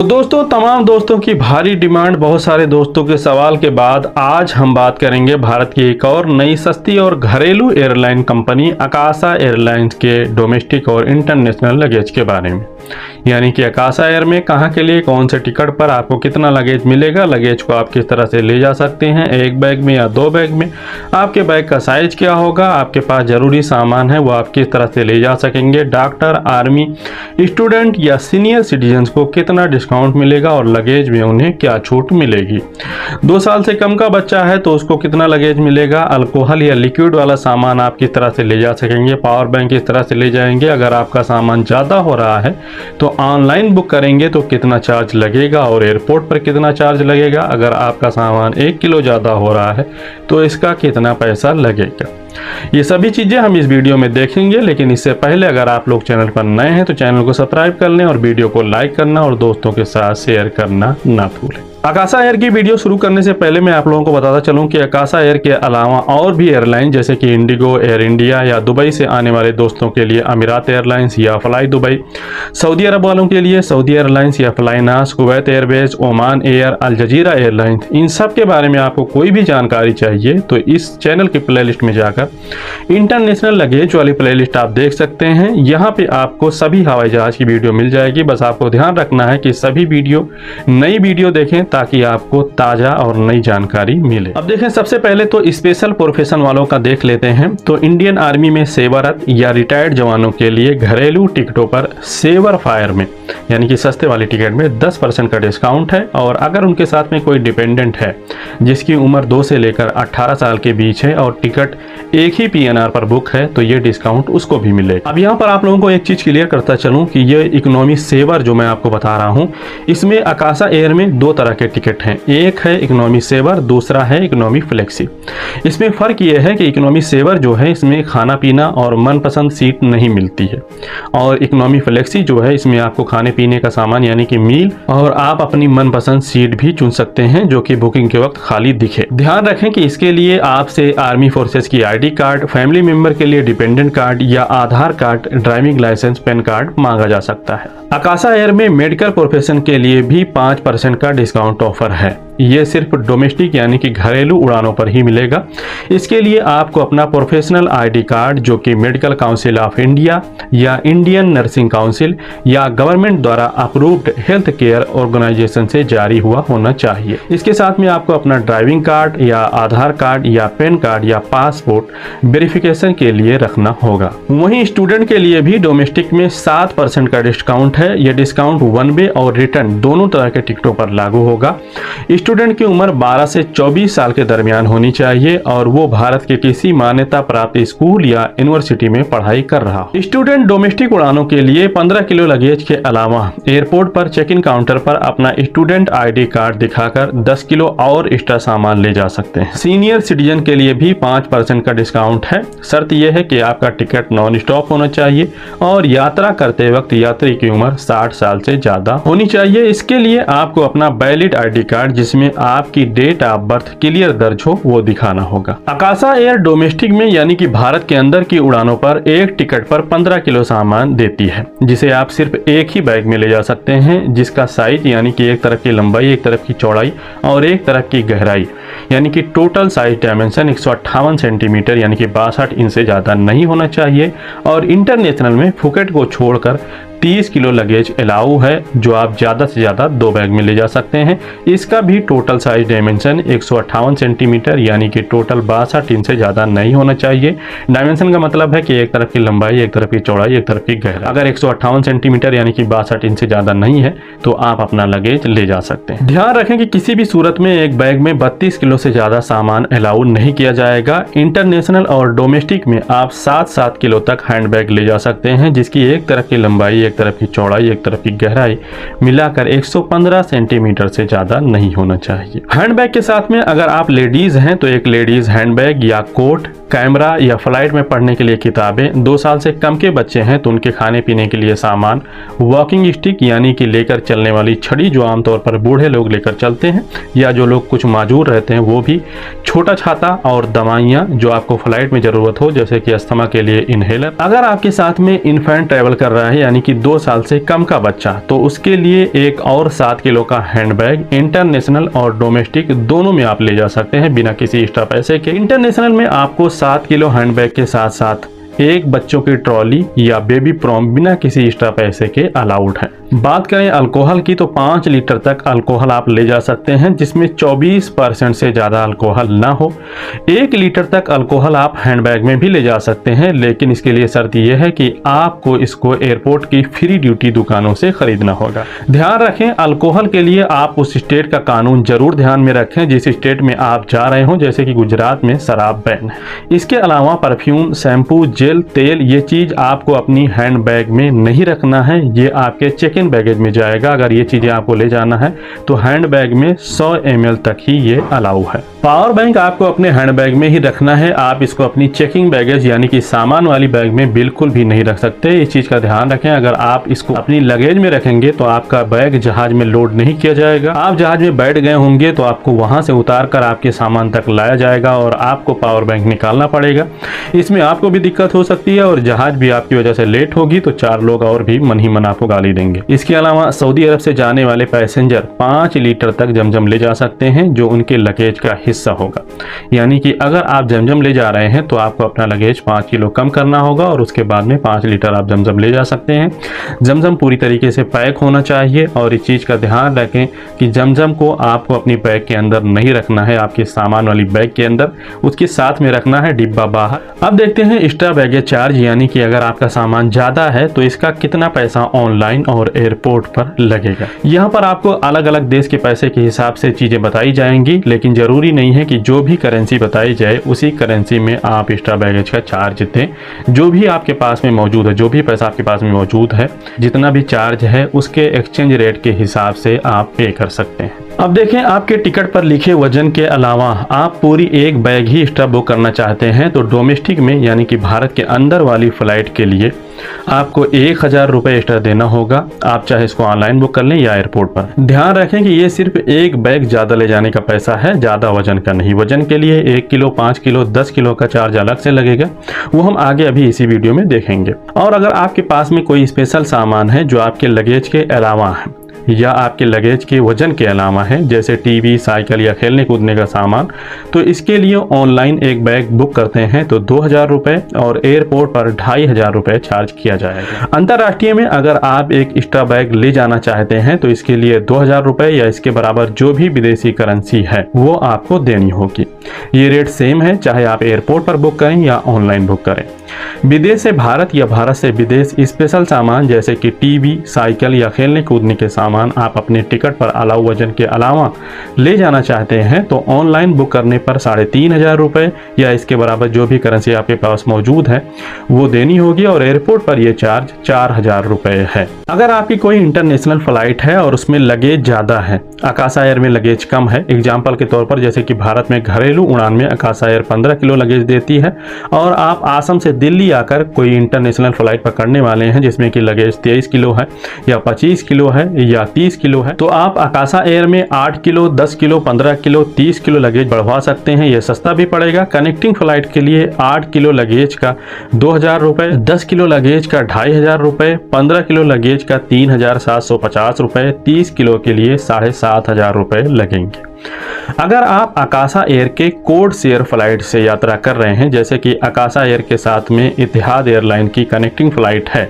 तो दोस्तों, तमाम दोस्तों की भारी डिमांड, बहुत सारे दोस्तों के सवाल के बाद आज हम बात करेंगे भारत की एक और नई सस्ती और घरेलू एयरलाइन कंपनी अकाशा एयरलाइंस के डोमेस्टिक और इंटरनेशनल लगेज के बारे में। यानी कि अकाशा एयर में कहाँ के लिए, कौन से टिकट पर आपको कितना लगेज मिलेगा, लगेज को आप किस तरह से ले जा सकते हैं, एक बैग में या दो बैग में, आपके बैग का साइज क्या होगा, आपके पास जरूरी सामान है वो आप किस तरह से ले जा सकेंगे, डॉक्टर, आर्मी, स्टूडेंट या सीनियर सिटीजन को कितना डिस्काउंट मिलेगा और लगेज में उन्हें क्या छूट मिलेगी। 2 साल से कम का बच्चा है तो उसको कितना लगेज मिलेगा, अल्कोहल या लिक्विड वाला सामान आप किस तरह से ले जा सकेंगे, पावर बैंक किस तरह से ले जाएंगे, अगर आपका सामान ज़्यादा हो रहा है तो ऑनलाइन बुक करेंगे तो कितना चार्ज लगेगा और एयरपोर्ट पर कितना चार्ज लगेगा, अगर आपका सामान 1 किलो ज़्यादा हो रहा है तो इसका कितना पैसा लगेगा। ये सभी चीज़ें हम इस वीडियो में देखेंगे, लेकिन इससे पहले अगर आप लोग चैनल पर नए हैं तो चैनल को सब्सक्राइब कर लें और वीडियो को लाइक करना और दोस्तों के साथ शेयर करना ना भूलें। अकाशा एयर की वीडियो शुरू करने से पहले मैं आप लोगों को बताता चलूं कि अकाशा एयर के अलावा और भी एयरलाइन जैसे कि इंडिगो, एयर इंडिया या दुबई से आने वाले दोस्तों के लिए अमीरात एयरलाइंस या फ्लाई दुबई, सऊदी अरब वालों के लिए सऊदी एयरलाइंस या फ्लाई नास, कुवैत एयरवेज, ओमान एयर, अल जजीरा एयरलाइंस, इन सब के बारे में आपको कोई भी जानकारी चाहिए तो इस चैनल की प्लेलिस्ट में जाकर इंटरनेशनल लगेज वाली प्लेलिस्ट आप देख सकते हैं। यहाँ पे आपको सभी हवाई जहाज की वीडियो मिल जाएगी। बस आपको ध्यान रखना है कि सभी वीडियो नई वीडियो देखें ताकि आपको ताज़ा और नई जानकारी मिले। अब देखें, सबसे पहले तो स्पेशल प्रोफेशन वालों का देख लेते हैं। तो इंडियन आर्मी में सेवारत या रिटायर्ड जवानों के लिए घरेलू टिकटों पर सेवर फायर में यानी कि सस्ते वाली टिकट में 10% का डिस्काउंट है, और अगर उनके साथ में कोई डिपेंडेंट है जिसकी उम्र 2 से लेकर 18 साल के बीच है और टिकट एक ही PNR पर बुक है तो ये डिस्काउंट उसको भी मिलेगा। अब यहाँ पर आप लोगों को एक चीज़ क्लियर करता चलूँ कि ये इकोनॉमी सेवर जो मैं आपको बता रहा हूँ, इसमें अकाशा एयर में 2 तरह के टिकट हैं। एक है इकोनॉमी सेवर, दूसरा है इकोनॉमी फ्लेक्सी। इसमें फ़र्क ये है कि इकोनॉमी सेवर जो है इसमें खाना पीना और मनपसंद सीट नहीं मिलती है, और इकोनॉमी फ्लेक्सी जो है इसमें आपको खाने पीने का सामान यानी कि मील और आप अपनी मनपसंद सीट भी चुन सकते हैं जो कि बुकिंग के वक्त खाली दिखे। ध्यान रखें कि इसके लिए आपसे आर्मी फोर्सेस की ID कार्ड, फैमिली मेंबर के लिए डिपेंडेंट कार्ड या Aadhaar card, driving licence, pan card मांगा जा सकता है। अकाशा एयर में मेडिकल प्रोफेशन के लिए भी 5% का डिस्काउंट ऑफर है। ये सिर्फ डोमेस्टिक यानी कि घरेलू उड़ानों पर ही मिलेगा। इसके लिए आपको अपना प्रोफेशनल ID कार्ड जो कि मेडिकल काउंसिल ऑफ इंडिया या इंडियन नर्सिंग काउंसिल या गवर्नमेंट द्वारा अप्रूव्ड हेल्थ केयर ऑर्गेनाइजेशन से जारी हुआ होना चाहिए। इसके साथ में आपको अपना ड्राइविंग कार्ड या आधार कार्ड या पैन कार्ड या पासपोर्ट वेरिफिकेशन के लिए रखना होगा। वहीं स्टूडेंट के लिए भी डोमेस्टिक में 7% का डिस्काउंट है। यह डिस्काउंट वन वे और रिटर्न दोनों तरह के टिकटों पर लागू होगा। स्टूडेंट की उम्र 12 से 24 साल के दरमियान होनी चाहिए और वो भारत के किसी मान्यता प्राप्त स्कूल या यूनिवर्सिटी में पढ़ाई कर रहा हो। स्टूडेंट डोमेस्टिक उड़ानों के लिए 15 किलो लगेज के अलावा एयरपोर्ट पर चेक इन काउंटर पर अपना स्टूडेंट ID कार्ड दिखाकर 10 किलो और एक्स्ट्रा सामान ले जा सकते हैं। सीनियर सिटीजन के लिए भी 5% का डिस्काउंट है। शर्त यह है कि आपका टिकट नॉन स्टॉप होना चाहिए और यात्रा करते वक्त यात्री की उम्र 60 साल से ज्यादा होनी चाहिए। इसके लिए आपको अपना वैलिड ID कार्ड जिसमें आपकी डेट ऑफ बर्थ क्लियर दर्ज हो वो दिखाना होगा। अकाशा एयर डोमेस्टिक में यानी कि भारत के अंदर की उड़ानों पर एक टिकट पर 15 किलो सामान देती है, जिसे आप सिर्फ एक ही बैग में ले जा सकते हैं, जिसका साइज यानी कि एक तरफ की लंबाई, एक तरफ की चौड़ाई और एक तरफ की गहराई यानी कि टोटल साइज डायमेंशन 158 सेंटीमीटर यानी कि 62 इंच से ज़्यादा नहीं होना चाहिए। और इंटरनेशनल में फुकेट को छोड़कर 30 किलो लगेज अलाउ है, जो आप ज़्यादा से ज़्यादा 2 बैग में ले जा सकते हैं। इसका भी टोटल साइज डायमेंशन 158 सेंटीमीटर यानी कि टोटल 62 इंच से ज़्यादा नहीं होना चाहिए। डायमेंशन का मतलब है कि एक तरफ की लंबाई, एक तरफ की चौड़ाई, एक तरफ की गहराई। अगर 158 सेंटीमीटर यानी कि 62 इंच से ज़्यादा नहीं है तो आप अपना लगेज ले जा सकते हैं। ध्यान रखें कि किसी भी सूरत में एक बैग में 32 किलो से ज़्यादा सामान अलाउ नहीं किया जाएगा। इंटरनेशनल और डोमेस्टिक में आप 7-7 किलो तक हैंड बैग ले जा सकते हैं, जिसकी एक तरफ की लंबाई, एक तरफ की चौड़ाई, एक तरफ की गहराई मिलाकर 115 सेंटीमीटर से ज्यादा नहीं होना चाहिए। हैंडबैग के साथ में अगर आप लेडीज हैं तो एक लेडीज हैंडबैग या कोट, कैमरा या फ्लाइट में पढ़ने के लिए किताबें, 2 साल से कम के बच्चे हैं तो उनके खाने पीने के लिए सामान, वॉकिंग स्टिक यानी कि लेकर चलने वाली छड़ी जो आमतौर पर बूढ़े लोग लेकर चलते हैं या जो लोग कुछ माजूर रहते हैं वो भी, छोटा छाता और दवाइयाँ जो आपको फ्लाइट में ज़रूरत हो जैसे कि अस्थमा के लिए इनहेलर। अगर आपके साथ में इन्फेंट ट्रैवल कर रहा है यानी कि 2 साल से कम का बच्चा, तो उसके लिए एक और 7 किलो का हैंडबैग इंटरनेशनल और डोमेस्टिक दोनों में आप ले जा सकते हैं बिना किसी एक्स्ट्रा पैसे के। इंटरनेशनल में आपको 7 किलो हैंडबैग के साथ साथ एक बच्चों की ट्रॉली या बेबी प्रॉम बिना किसी एक्स्ट्रा पैसे के अलाउड है। बात करें अल्कोहल की तो 5 लीटर तक अल्कोहल आप ले जा सकते हैं जिसमें 24% से ज़्यादा अल्कोहल ना हो। 1 लीटर तक अल्कोहल आप हैंडबैग में भी ले जा सकते हैं, लेकिन इसके लिए शर्त यह है कि आपको इसको एयरपोर्ट की फ्री ड्यूटी दुकानों से खरीदना होगा। ध्यान रखें, अल्कोहल के लिए आप उस स्टेट का कानून जरूर ध्यान में रखें जिस स्टेट में आप जा रहे हो, जैसे कि गुजरात में शराब बैन है। इसके अलावा परफ्यूम, शैम्पू, जेल, तेल ये चीज़ आपको अपनी हैंडबैग में नहीं रखना है, ये आपके चेक इन बैगेज में जाएगा। अगर ये चीज़ें आपको ले जाना है तो हैंडबैग में 100 ml तक ही ये अलाउ है। पावर बैंक आपको अपने हैंडबैग में ही रखना है, आप इसको अपनी चेकिंग बैगेज यानी कि सामान वाली बैग में बिल्कुल भी नहीं रख सकते। इस चीज़ का ध्यान रखें, अगर आप इसको अपनी लगेज में रखेंगे तो आपका बैग जहाज में लोड नहीं किया जाएगा। आप जहाज में बैठ गए होंगे तो आपको वहां से उतार कर आपके सामान तक लाया जाएगा और आपको पावर बैंक निकालना पड़ेगा। इसमें आपको भी दिक्कत हो सकती है और जहाज भी आपकी वजह से लेट होगी तो 4 लोग और भी मन ही मन आपको गाली देंगे। इसके अलावा सऊदी अरब से जाने वाले पैसेंजर 5 लीटर तक जमजम ले जा सकते हैं जो उनके लगेज का हिस्सा होगा। यानी कि अगर आप जमजम ले जा रहे हैं तो आपको अपना लगेज 5 किलो कम करना होगा और उसके बाद में 5 लीटर आप जमजम ले जा सकते हैं। जमजम पूरी तरीके से पैक होना चाहिए और इस चीज़ का ध्यान रखें कि जमजम को आपको अपनी बैग के अंदर नहीं रखना है, आपके सामान वाली बैग के अंदर, उसके साथ में रखना है, डिब्बा बाहर। अब देखते हैं एक्स्ट्रा बैगेज चार्ज, यानी कि अगर आपका सामान ज़्यादा है तो इसका कितना पैसा ऑनलाइन और एयरपोर्ट पर लगेगा। यहाँ पर आपको अलग अलग देश के पैसे के हिसाब से चीज़ें बताई जाएंगी, लेकिन ज़रूरी नहीं है कि जो भी करेंसी बताई जाए उसी करेंसी में आप एक्स्ट्रा बैगेज का चार्ज दें। जो भी आपके पास में मौजूद है, जो भी पैसा आपके पास में मौजूद है, जितना भी चार्ज है उसके एक्सचेंज रेट के हिसाब से आप पे कर सकते हैं। अब देखें, आपके टिकट पर लिखे वजन के अलावा आप पूरी एक बैग ही एक्स्ट्रा बुक करना चाहते हैं तो डोमेस्टिक में यानी कि भारत के अंदर वाली फ्लाइट के लिए आपको 1000 रुपये एक्स्ट्रा देना होगा। आप चाहे इसको ऑनलाइन बुक कर लें या एयरपोर्ट पर। ध्यान रखें कि ये सिर्फ एक बैग ज़्यादा ले जाने का पैसा है, ज़्यादा वजन का नहीं। वजन के लिए 1 किलो, 5 किलो, 10 किलो का चार्ज अलग से लगेगा, वो हम आगे अभी इसी वीडियो में देखेंगे। और अगर आपके पास में कोई स्पेशल सामान है जो आपके लगेज के अलावा है या आपके लगेज के वजन के अलावा है, जैसे टीवी, साइकिल या खेलने कूदने का सामान, तो इसके लिए ऑनलाइन एक बैग बुक करते हैं तो 2000 रुपये और एयरपोर्ट पर 2500 रुपये चार्ज किया जाएगा। अंतर्राष्ट्रीय में अगर आप एक एक्स्ट्रा बैग ले जाना चाहते हैं तो इसके लिए 2000 रुपये या इसके बराबर जो भी विदेशी करेंसी है वो आपको देनी होगी। ये रेट सेम है चाहे आप एयरपोर्ट पर बुक करें या ऑनलाइन बुक करें। विदेश से भारत या भारत से विदेश स्पेशल सामान जैसे कि टीवी, साइकिल या खेलने कूदने के सामान आप अपने टिकट पर अलाउ वजन के अलावा ले जाना चाहते हैं तो ऑनलाइन बुक करने पर 3500 रुपये या इसके बराबर जो भी करेंसी आपके पास मौजूद है वो देनी होगी और एयरपोर्ट पर यह चार्ज 4000 रुपये है। अगर आपकी कोई इंटरनेशनल फ्लाइट है और उसमें लगेज ज़्यादा है, आकाशा एयर में लगेज कम है, एग्जाम्पल के तौर पर जैसे कि भारत में घरेलू उड़ान में आकाशा एयर 15 किलो लगेज देती है और आप आसम से दिल्ली आकर कोई इंटरनेशनल फ्लाइट पकड़ने वाले हैं जिसमें कि लगेज 23 किलो है या 25 किलो है या 30 किलो है, तो आप आकाशा एयर में 8 kilo, 10 kilo, 15 kilo, 30 kilo luggage बढ़वा सकते हैं। यह सस्ता भी पड़ेगा। कनेक्टिंग फ्लाइट के लिए 8 किलो लगेज का 2000 रुपये, 10 किलो लगेज का 2500 रुपये, 15 किलो लगेज का 3750 रुपये, 30 किलो के लिए 7500 रुपये लगेंगे। अगर आप आकाशा एयर के कोड शेयर फ्लाइट से यात्रा कर रहे हैं, जैसे कि आकाशा एयर के साथ में इतिहाद एयरलाइन की कनेक्टिंग फ्लाइट है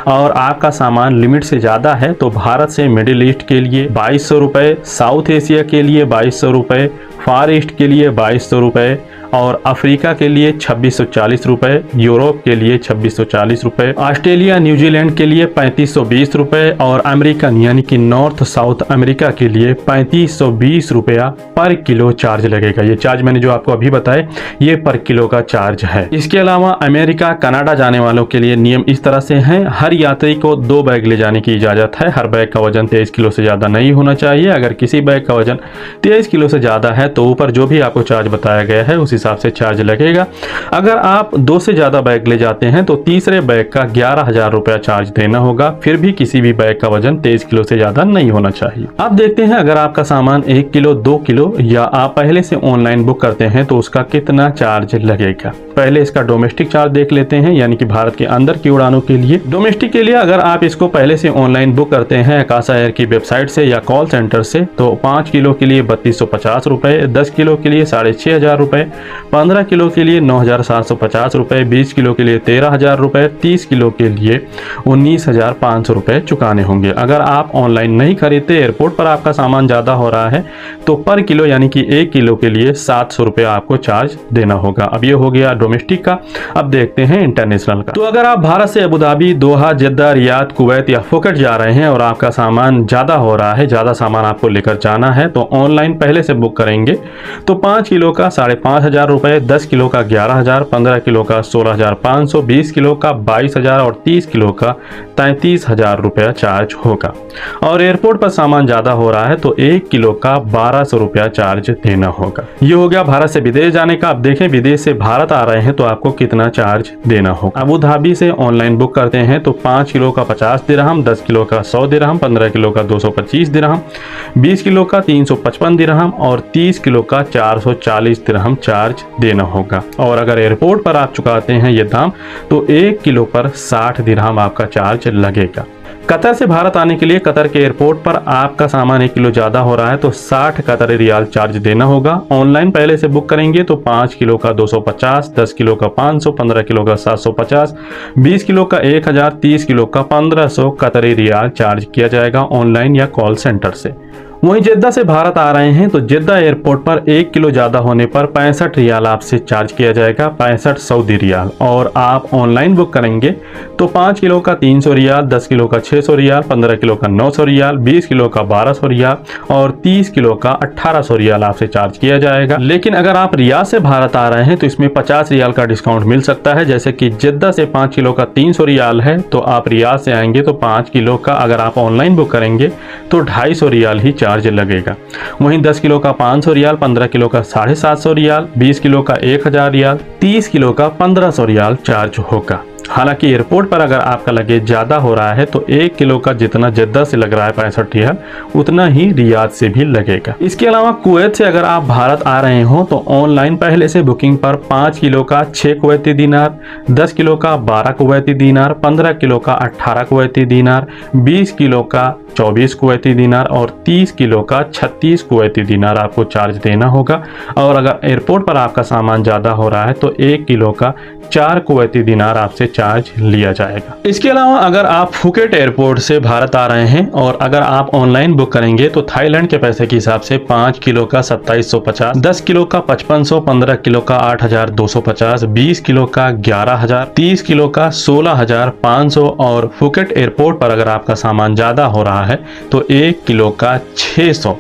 और आपका सामान लिमिट से ज़्यादा है, तो भारत से मिडिल ईस्ट के लिए 2200 रुपये, साउथ एशिया के लिए 2200 रुपये, फार ईस्ट के लिए 2200 रुपये और अफ्रीका के लिए 2640 रुपये, यूरोप के लिए 2640 रुपये, ऑस्ट्रेलिया न्यूजीलैंड के लिए 3520 रुपये और अमेरिकन यानी कि नॉर्थ साउथ अमेरिका के लिए 3520 रुपया पर किलो चार्ज लगेगा। ये चार्ज मैंने जो आपको अभी बताया ये पर किलो का चार्ज है। इसके अलावा अमेरिका, कनाडा जाने वालों के लिए नियम इस तरह से हैं, हर यात्री को 2 बैग ले जाने की इजाज़त है। हर बैग का वजन 23 किलो से ज़्यादा नहीं होना चाहिए। अगर किसी बैग का वजन 23 किलो से ज़्यादा है तो ऊपर जो भी आपको चार्ज बताया गया है उस हिसाब से चार्ज लगेगा। अगर आप 2 से ज़्यादा बैग ले जाते हैं तो तीसरे बैग का 11,000 रुपया चार्ज देना होगा। फिर भी किसी भी बैग का वजन 23 किलो से ज़्यादा नहीं होना चाहिए। अब देखते हैं अगर आपका सामान 1 किलो 2 किलो या आप पहले से ऑनलाइन बुक करते हैं तो उसका कितना चार्ज लगेगा। पहले इसका डोमेस्टिक चार्ज देख लेते हैं, यानी कि भारत के अंदर की उड़ानों के लिए। डोमेस्टिक के लिए अगर आप इसको पहले से ऑनलाइन बुक करते हैं आकाशा एयर की वेबसाइट से या कॉल सेंटर से तो 5 किलो के लिए 3250 रुपये, 10 किलो के लिए 6,500 रुपये, 15 किलो के लिए 9,750 रुपये, 20 किलो के लिए 13,000 रुपये, 30 किलो के लिए 19,500 रुपये चुकाने होंगे। अगर आप ऑनलाइन नहीं खरीदते, एयरपोर्ट पर आपका सामान ज़्यादा हो रहा है तो पर किलो यानी कि 1 किलो के लिए 700 रुपये आपको चार्ज देना होगा। अब ये हो गया डोमेस्टिक का। अब देखते हैं इंटरनेशनल का। तो अगर आप भारत से अबू धाबी, दोहा, जद्दा, रियाद, कुवैत या फुकेट जा रहे हैं और आपका सामान ज़्यादा हो रहा है, ज़्यादा सामान आपको लेकर जाना है तो ऑनलाइन पहले से बुक करेंगे तो 5 किलो का 5,500 रुपये, 10 किलो का 11,000, 15 किलो का 16,500, 20 किलो का 22,000 और 30 किलो का 33,000 रुपया चार्ज होगा। और एयरपोर्ट पर सामान ज़्यादा हो रहा है तो 1 किलो का 1,200 रुपया चार्ज देना होगा। ये हो गया भारत से विदेश जाने का। अब देखें विदेश से भारत आ रहे हैं तो आपको कितना चार्ज देना होगा। अबू धाबी से ऑनलाइन बुक करते हैं तो 5 किलो का 50 दिरहम, 10 किलो का 100 दिरहम, 15 किलो का 225 दिरहम, 20 किलो का 355 दिरहम और 30 किलो का 440 दिरहम चार्ज देना होगा। और अगर एयरपोर्ट पर आप चुकाते हैं ये दाम तो 1 किलो पर 60 दिरहम आपका चार्ज लगेगा। कतर से भारत आने के लिए कतर के एयरपोर्ट पर आपका सामान 1 किलो ज़्यादा हो रहा है तो 60 कतरी रियाल चार्ज देना होगा। ऑनलाइन पहले से बुक करेंगे तो 5 किलो का 250, 10 किलो का 500, 15 किलो का 750, 20 किलो का 1000, 30 किलो का 1500 कतरी रियाल चार्ज किया जाएगा ऑनलाइन या कॉल सेंटर से। वहीं जद्दा से भारत आ रहे हैं तो जद्दा एयरपोर्ट पर 1 किलो ज़्यादा होने पर 65 रियाल आपसे चार्ज किया जाएगा, 65 सऊदी रियाल। और आप ऑनलाइन बुक करेंगे तो 5 किलो का 300 रियाल, 10 किलो का 600 रियाल, 15 किलो का 900 रियाल, 20 किलो का 1200 रियाल और 30 किलो का 1800 रियाल आपसे चार्ज किया जाएगा। लेकिन अगर आप रियाद से भारत आ रहे हैं तो इसमें 50 रियाल का डिस्काउंट मिल सकता है। जैसे कि जद्दा से 5 किलो का 300 रियाल है तो आप रियाद से आएंगे तो 5 किलो का अगर आप ऑनलाइन बुक करेंगे तो 250 रियाल ही चार्ज लगेगा। वहीं 10 किलो का 500 रियाल, 15 किलो का 750 रियाल, 20 किलो का 1000 रियाल, 30 किलो का 1500 रियाल चार्ज होगा। हालांकि एयरपोर्ट पर अगर आपका लगेज ज़्यादा हो रहा है तो 1 किलो का जितना जद्दा से लग रहा है 65 रियाल उतना ही रियाद से भी लगेगा। इसके अलावा कुवैत से अगर आप भारत आ रहे हो तो ऑनलाइन पहले से बुकिंग पर 5 किलो का 6 कुवैती दीनार, 10 किलो का 12 कुवैती दीनार, 15 किलो का 18 कुवैती दीनार, 20 किलो का 24 कुवैती दीनार और 30 किलो का 36 कुवैती दीनार आपको चार्ज देना होगा। और अगर एयरपोर्ट पर आपका सामान ज़्यादा हो रहा है तो 1 किलो का 4 कुवैती दीनार आपसे चार्ज लिया जाएगा। इसके अलावा अगर आप फुकेट एयरपोर्ट से भारत आ रहे हैं और अगर आप ऑनलाइन बुक करेंगे तो थाईलैंड के पैसे के हिसाब से 5 किलो का 2750, 10 किलो का 5500, 15 किलो का 8250, 20 किलो का 11000, 30 किलो का 16500 और फुकेट एयरपोर्ट पर अगर आपका सामान ज़्यादा हो रहा है तो 1 किलो का 600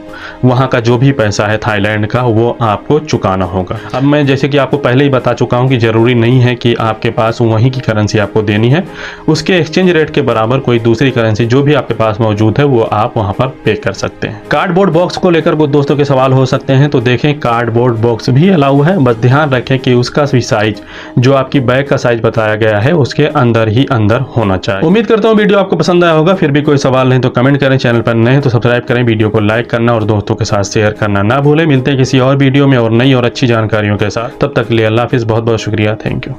वहाँ का जो भी पैसा है थाईलैंड का वो आपको चुकाना होगा। अब मैं जैसे कि आपको पहले ही बता चुका हूँ कि ज़रूरी नहीं है कि आपके पास वहीं की करेंसी आपको देनी है, उसके एक्सचेंज रेट के बराबर कोई दूसरी करेंसी जो भी आपके पास मौजूद है वो आप वहाँ पर पे कर सकते हैं। कार्डबोर्ड बॉक्स को लेकर कुछ दोस्तों के सवाल हो सकते हैं तो देखें कार्डबोर्ड बॉक्स भी अलाउ है, बस ध्यान रखें कि उसका भी साइज जो आपकी बैग का साइज बताया गया है उसके अंदर ही अंदर होना चाहिए। उम्मीद करता हूँ वीडियो आपको पसंद आया होगा। फिर भी कोई सवाल नहीं तो कमेंट करें, चैनल पर नए हैं तो सब्सक्राइब करें, वीडियो को लाइक करना और दोस्तों के साथ शेयर करना ना भूलें। मिलते हैं किसी और वीडियो में और नई और अच्छी जानकारियों के साथ, तब तक के लिए अल्लाह हाफिज़। बहुत बहुत शुक्रिया, थैंक यू।